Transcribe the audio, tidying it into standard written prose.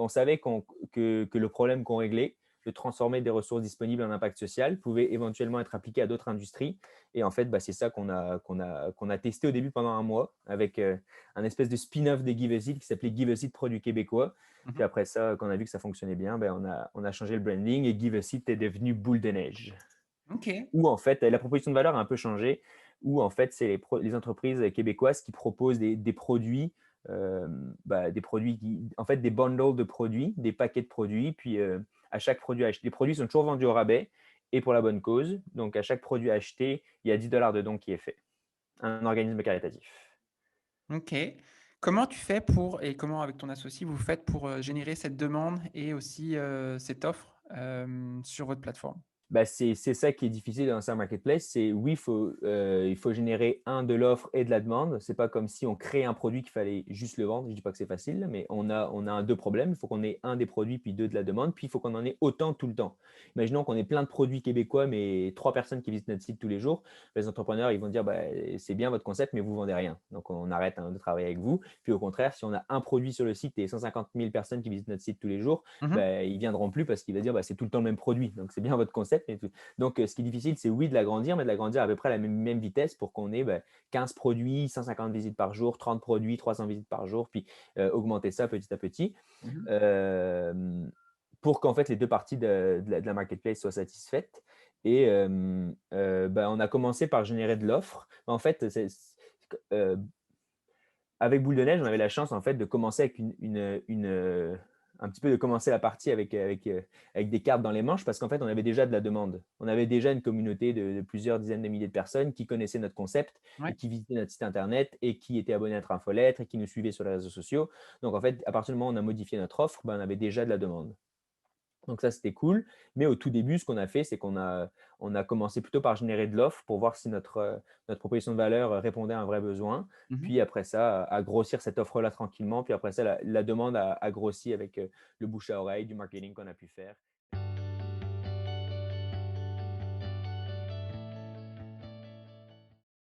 on savait que le problème qu'on réglait, de transformer des ressources disponibles en impact social, pouvait éventuellement être appliqué à d'autres industries. Et en fait, c'est ça qu'on a testé au début pendant un mois avec un espèce de spin-off des Give a Seed qui s'appelait Give a Seed Produits québécois. Mmh. Puis après ça, quand on a vu que ça fonctionnait bien, on a changé le branding et Give a Seed est devenu Boule de neige. OK. Où en fait, la proposition de valeur a un peu changé, où en fait, c'est les entreprises québécoises qui proposent des produits, des produits en fait, des bundles de produits, des paquets de produits, puis à chaque produit acheté, les produits sont toujours vendus au rabais et pour la bonne cause. Donc, à chaque produit acheté, il y a 10 $ de don qui est fait. Un organisme caritatif. OK. Comment tu fais pour et comment avec ton associé vous faites pour, générer cette demande et aussi, cette offre, sur votre plateforme? C'est ça qui est difficile dans un marketplace, c'est oui, il faut générer de l'offre et de la demande. C'est pas comme si on crée un produit qu'il fallait juste le vendre. Je dis pas que c'est facile, là, mais on a 2 problèmes. Il faut qu'on ait un des produits, puis 2 de la demande, puis il faut qu'on en ait autant tout le temps. Imaginons qu'on ait plein de produits québécois, mais 3 personnes qui visitent notre site tous les jours. Les entrepreneurs, ils vont dire: «C'est bien votre concept, mais vous vendez rien. Donc on arrête, hein, de travailler avec vous». Puis au contraire, si on a un produit sur le site et 150 000 personnes qui visitent notre site tous les jours, Mmh. ils viendront plus parce qu'il va dire: «C'est tout le temps le même produit. Donc c'est bien votre concept, mais tout». Donc, ce qui est difficile, c'est oui de l'agrandir, mais de l'agrandir à peu près à la même vitesse pour qu'on ait 15 produits, 150 visites par jour, 30 produits, 300 visites par jour, puis augmenter ça petit à petit. Mmh. Euh, pour qu'en fait les deux parties de la marketplace soient satisfaites. Et on a commencé par générer de l'offre. En fait, euh, avec Boule de Neige, on avait la chance en fait de commencer avec un petit peu de commencer la partie avec des cartes dans les manches parce qu'en fait, on avait déjà de la demande. On avait déjà une communauté de plusieurs dizaines de milliers de personnes qui connaissaient notre concept et Ouais. qui visitaient notre site internet et qui étaient abonnés à notre infolettre et qui nous suivaient sur les réseaux sociaux. Donc en fait, à partir du moment où on a modifié notre offre, on avait déjà de la demande. Donc ça, c'était cool. Mais au tout début, ce qu'on a fait, c'est qu'on a commencé plutôt par générer de l'offre pour voir si notre proposition de valeur répondait à un vrai besoin. Mmh. Puis après ça, à grossir cette offre-là tranquillement. Puis après ça, la demande a grossi avec le bouche à oreille, du marketing qu'on a pu faire.